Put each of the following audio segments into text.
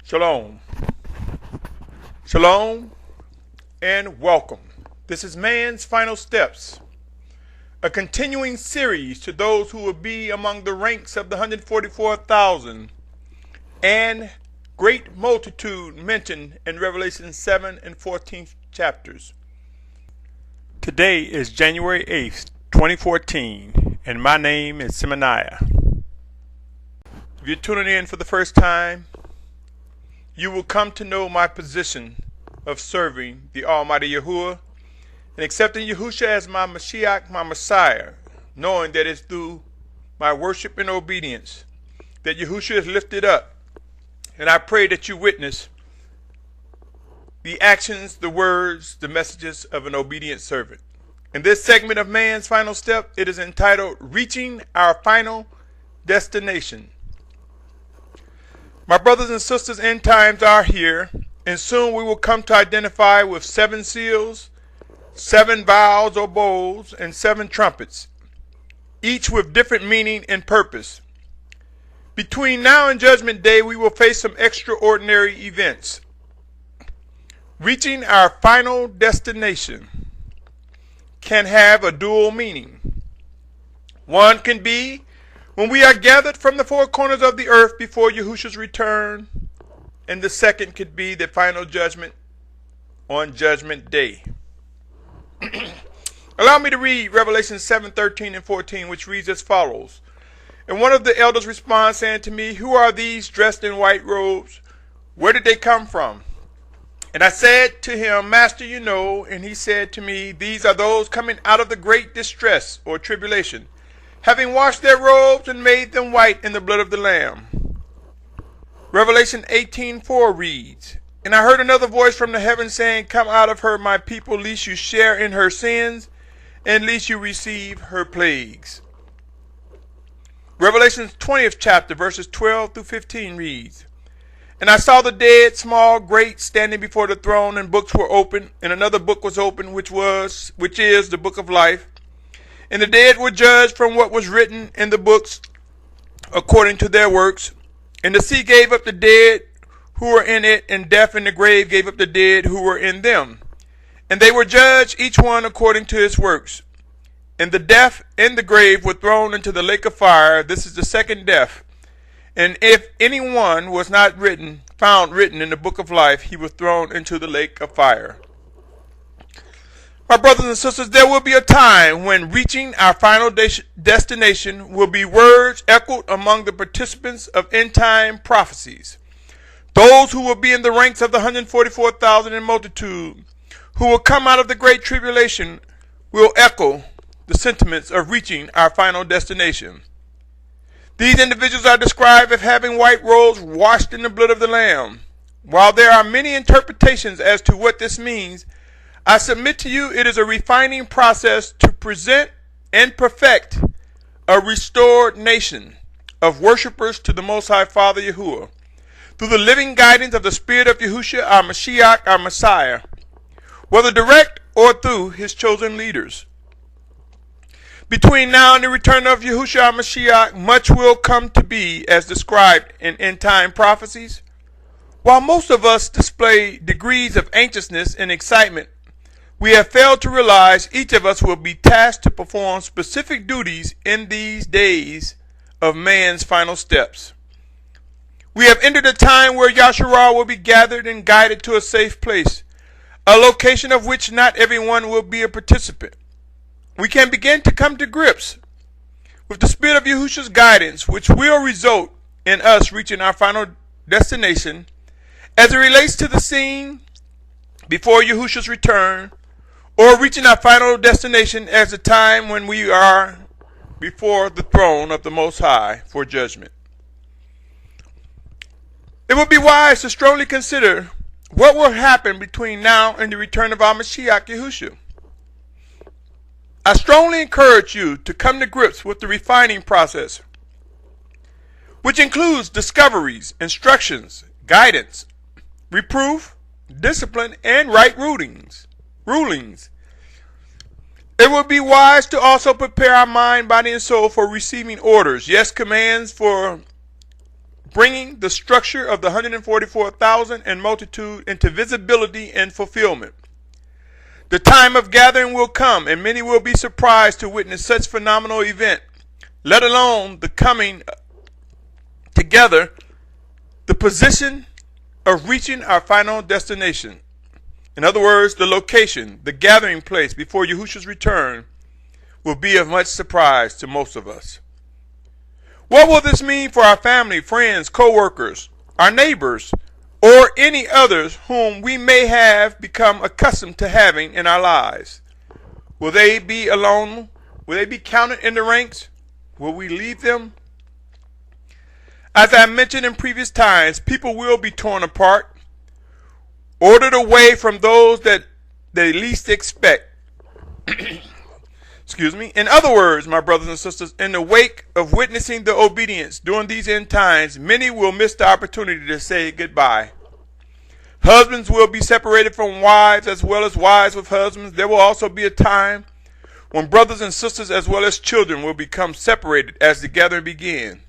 Shalom. Shalom and welcome. This is Man's Final Steps, a continuing series to those who will be among the ranks of the 144,000 and great multitude mentioned in Revelation 7 and 14 chapters. Today is January 8th, 2014, and my name is Symmanayah. If you're tuning in for the first time, you will come to know my position of serving the Almighty Yahuwah and accepting Yahushua as my Mashiach, my Messiah, knowing that it's through my worship and obedience that Yahushua is lifted up. And I pray that you witness the actions, the words, the messages of an obedient servant. In this segment of Man's Final Step, it is entitled, Reaching Our Final Destination. My brothers and sisters, end times are here, and soon we will come to identify with 7 seals, 7 vials or bowls, and 7 trumpets, each with different meaning and purpose. Between now and Judgment Day, we will face some extraordinary events. Reaching our final destination can have a dual meaning. One can be when we are gathered from the 4 corners of the earth before Yahushua's return, and the second could be the final judgment on Judgment Day. Allow me to read Revelation 7, 13 and 14, which reads as follows. And one of the elders responded, saying to me, Who are these dressed in white robes? Where did they come from? And I said to him, Master, you know. And he said to me, These are those coming out of the great distress or tribulation, having washed their robes and made them white in the blood of the Lamb. Revelation 18:4 reads, And I heard another voice from the heavens saying, Come out of her, my people, lest you share in her sins, and lest you receive her plagues. Revelation 20th chapter, verses 12 through 15 reads, And I saw the dead, small, great, standing before the throne, and books were opened, and another book was opened, which is the book of life. And the dead were judged from what was written in the books according to their works. And the sea gave up the dead who were in it, and death and the grave gave up the dead who were in them. And they were judged, each one according to his works. And the death and the grave were thrown into the lake of fire. This is the second death. And if anyone was not found written in the book of life, he was thrown into the lake of fire. My brothers and sisters, there will be a time when reaching our final destination will be words echoed among the participants of end-time prophecies. Those who will be in the ranks of the 144,000 in multitude, who will come out of the great tribulation, will echo the sentiments of reaching our final destination. These individuals are described as having white robes washed in the blood of the Lamb. While there are many interpretations as to what this means, I submit to you it is a refining process to present and perfect a restored nation of worshipers to the Most High Father Yahuwah through the living guidance of the Spirit of Yahushua, our Mashiach, our Messiah, whether direct or through his chosen leaders. Between now and the return of Yahushua, our Mashiach, much will come to be as described in end-time prophecies. While most of us display degrees of anxiousness and excitement, we have failed to realize each of us will be tasked to perform specific duties in these days of man's final steps. We have entered a time where Yahshua will be gathered and guided to a safe place, a location of which not everyone will be a participant. We can begin to come to grips with the Spirit of Yahushua's guidance, which will result in us reaching our final destination as it relates to the scene before Yahushua's return, or reaching our final destination as the time when we are before the throne of the Most High for judgment. It would be wise to strongly consider what will happen between now and the return of our Mashiach Yahushua. I strongly encourage you to come to grips with the refining process, which includes discoveries, instructions, guidance, reproof, discipline, and right rulings. It would be wise to also prepare our mind, body, and soul for receiving orders, yes, commands for bringing the structure of the 144,000 and multitude into visibility and fulfillment. The time of gathering will come, and many will be surprised to witness such phenomenal event, let alone the coming together, the position of reaching our final destination. In other words, the location, the gathering place before Yahushua's return will be of much surprise to most of us. What will this mean for our family, friends, co-workers, our neighbors, or any others whom we may have become accustomed to having in our lives? Will they be alone? Will they be counted in the ranks? Will we leave them? As I mentioned in previous times, people will be torn apart, ordered away from those that they least expect. Excuse me. In other words, my brothers and sisters, in the wake of witnessing the obedience during these end times, many will miss the opportunity to say goodbye. Husbands will be separated from wives as well as wives with husbands. There will also be a time when brothers and sisters as well as children will become separated as the gathering begins.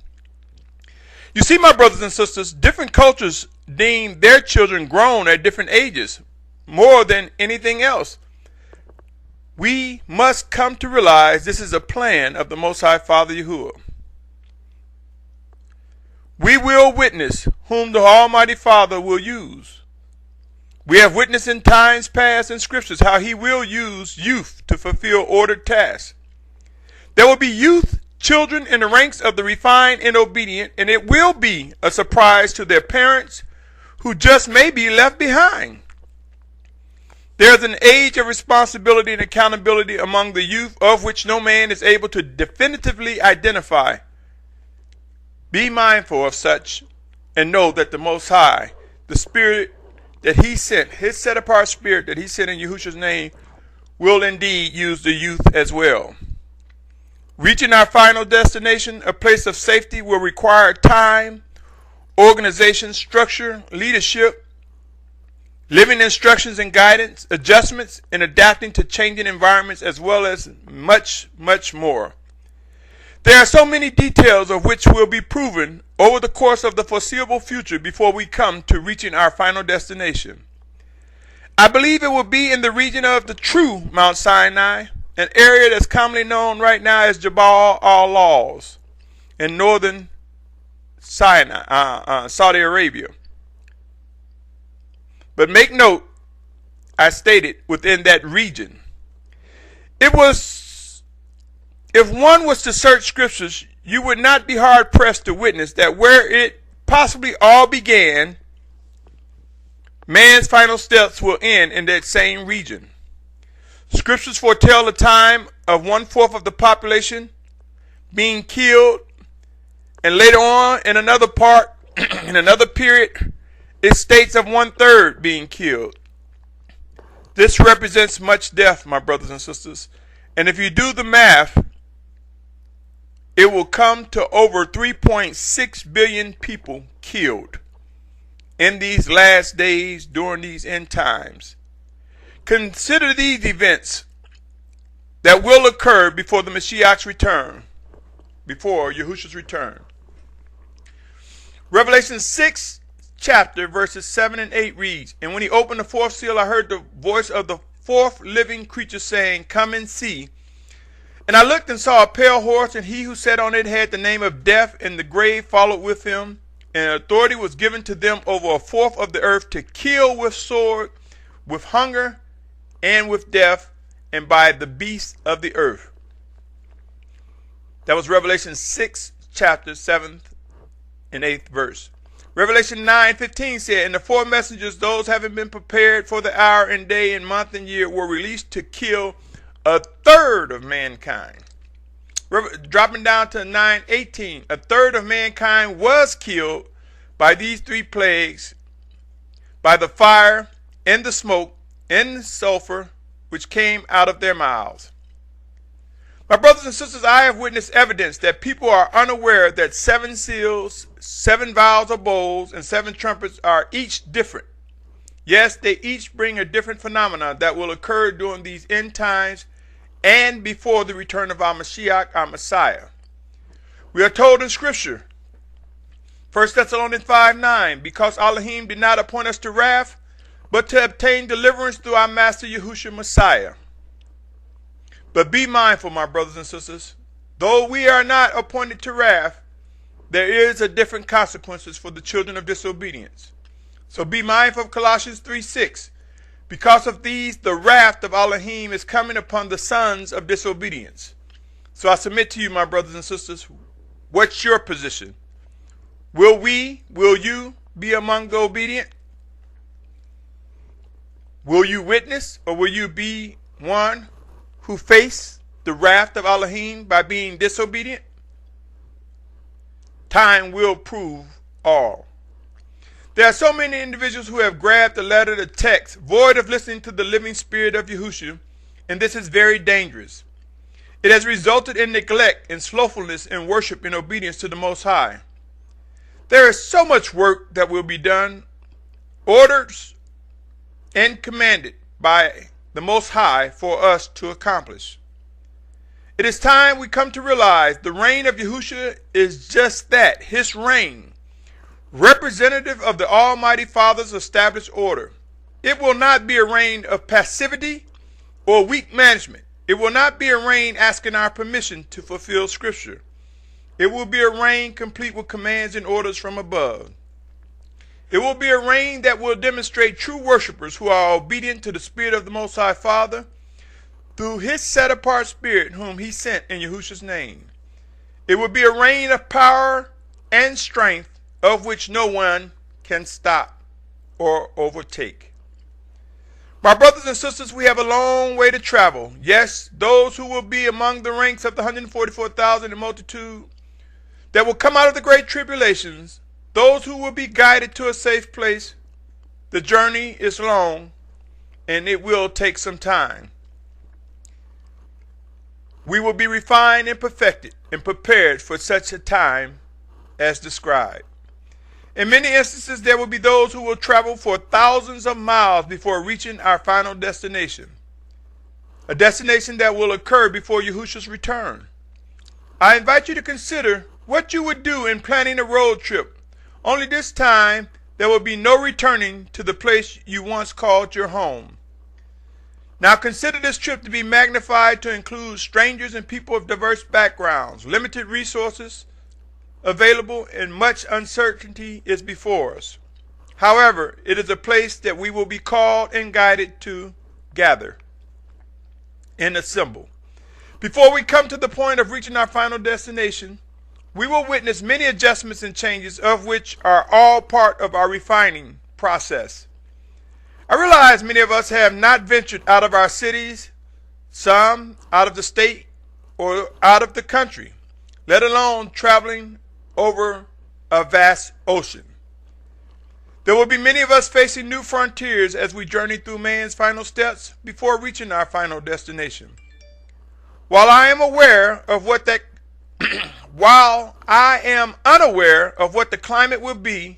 You see, my brothers and sisters, different cultures deem their children grown at different ages more than anything else. We must come to realize this is a plan of the Most High Father Yahuwah. We will witness whom the Almighty Father will use. We have witnessed in times past in scriptures how he will use youth to fulfill ordered tasks. There will be youth, children in the ranks of the refined and obedient, and it will be a surprise to their parents who just may be left behind. There is an age of responsibility and accountability among the youth of which no man is able to definitively identify. Be mindful of such and know that the Most High, the Spirit that he sent, his set apart Spirit that he sent in Yahushua's name, will indeed use the youth as well. Reaching our final destination, a place of safety, will require time, organization, structure, leadership, living instructions and guidance, adjustments, and adapting to changing environments, as well as much, much more. There are so many details of which will be proven over the course of the foreseeable future before we come to reaching our final destination. I believe it will be in the region of the true Mount Sinai, an area that's commonly known right now as Jabal al-Lawz in northern Sinai, Saudi Arabia. But make note, I stated within that region. If one was to search scriptures, you would not be hard pressed to witness that where it possibly all began, man's final steps will end in that same region. Scriptures foretell the time of 1/4 of the population being killed, and later on in another part, in another period, it states of 1/3 being killed. This represents much death, my brothers and sisters. And if you do the math, it will come to over 3.6 billion people killed in these last days during these end times. Consider these events that will occur before the Mashiach's return, before Yahushua's return. Revelation 6 chapter verses 7 and 8 reads, "And when he opened the fourth seal, I heard the voice of the fourth living creature saying, 'Come and see.' And I looked and saw a pale horse, and he who sat on it had the name of Death, and the grave followed with him. And authority was given to them over 1/4 of the earth to kill with sword, with hunger, and with death, and by the beasts of the earth." That was Revelation 6 chapter 7th and 8th verse. Revelation 9:15 said, "And the four messengers, those having been prepared for the hour and day and month and year, were released to kill 1/3 of mankind." Dropping down to 9:18, 1/3 of mankind was killed by these three plagues, by the fire and the smoke and the sulfur which came out of their mouths. My brothers and sisters, I have witnessed evidence that people are unaware that 7 seals, 7 vials or bowls, and 7 trumpets are each different. Yes, they each bring a different phenomenon that will occur during these end times and before the return of our Mashiach, our Messiah. We are told in Scripture 1 Thessalonians 5:9, because Elohim did not appoint us to wrath, but to obtain deliverance through our Master Yahushua Messiah. But be mindful, my brothers and sisters, though we are not appointed to wrath, there is a different consequences for the children of disobedience. So be mindful of Colossians 3:6. Because of these, the wrath of Elohim is coming upon the sons of disobedience. So I submit to you, my brothers and sisters, what's your position? Will you be among the obedient? Will you witness, or will you be one who face the wrath of Elohim by being disobedient? Time will prove all. There are so many individuals who have grabbed the letter of the text, void of listening to the living spirit of Yahushua, and this is very dangerous. It has resulted in neglect and slothfulness in worship and obedience to the Most High. There is so much work that will be done, ordered and commanded by the Most High for us to accomplish. It is time we come to realize the reign of Yahushua is just that, his reign, representative of the Almighty Father's established order. It will not be a reign of passivity or weak management. It will not be a reign asking our permission to fulfill Scripture. It will be a reign complete with commands and orders from above. It will be a reign that will demonstrate true worshipers who are obedient to the Spirit of the Most High Father through his set-apart Spirit whom he sent in Yahushua's name. It will be a reign of power and strength of which no one can stop or overtake. My brothers and sisters, we have a long way to travel. Yes, those who will be among the ranks of the 144,000 in multitude that will come out of the great tribulations, those who will be guided to a safe place. The journey is long and it will take some time. We will be refined and perfected and prepared for such a time as described. In many instances, there will be those who will travel for thousands of miles before reaching our final destination, a destination that will occur before Yahushua's return. I invite you to consider what you would do in planning a road trip. Only this time, there will be no returning to the place you once called your home. Now consider this trip to be magnified to include strangers and people of diverse backgrounds, limited resources available, and much uncertainty is before us. However, it is a place that we will be called and guided to gather and assemble. Before we come to the point of reaching our final destination, we will witness many adjustments and changes, of which are all part of our refining process. I realize many of us have not ventured out of our cities, some out of the state or out of the country, let alone traveling over a vast ocean. There will be many of us facing new frontiers as we journey through man's final steps before reaching our final destination. While I am unaware of what the climate will be,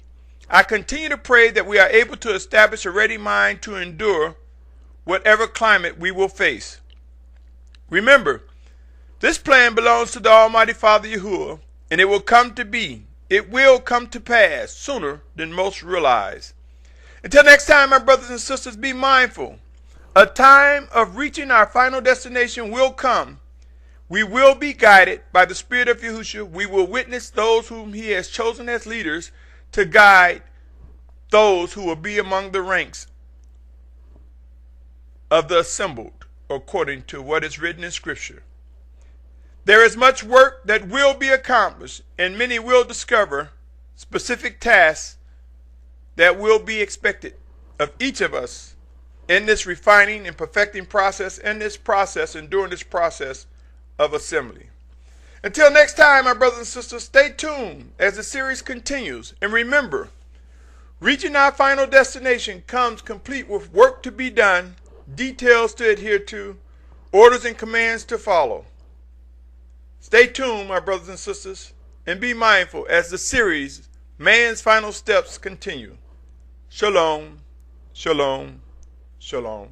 I continue to pray that we are able to establish a ready mind to endure whatever climate we will face. Remember, this plan belongs to the Almighty Father Yahuwah, and it will come to pass sooner than most realize. Until next time, my brothers and sisters, be mindful. A time of reaching our final destination will come. We will be guided by the Spirit of Yahushua. We will witness those whom he has chosen as leaders to guide those who will be among the ranks of the assembled, according to what is written in Scripture. There is much work that will be accomplished, and many will discover specific tasks that will be expected of each of us in this refining and perfecting process, and during this process of assembly. Until next time, my brothers and sisters, stay tuned as the series continues. And remember, reaching our final destination comes complete with work to be done, details to adhere to, orders and commands to follow. Stay tuned, my brothers and sisters, and be mindful as the series, Man's Final Steps, continue. Shalom, shalom, shalom.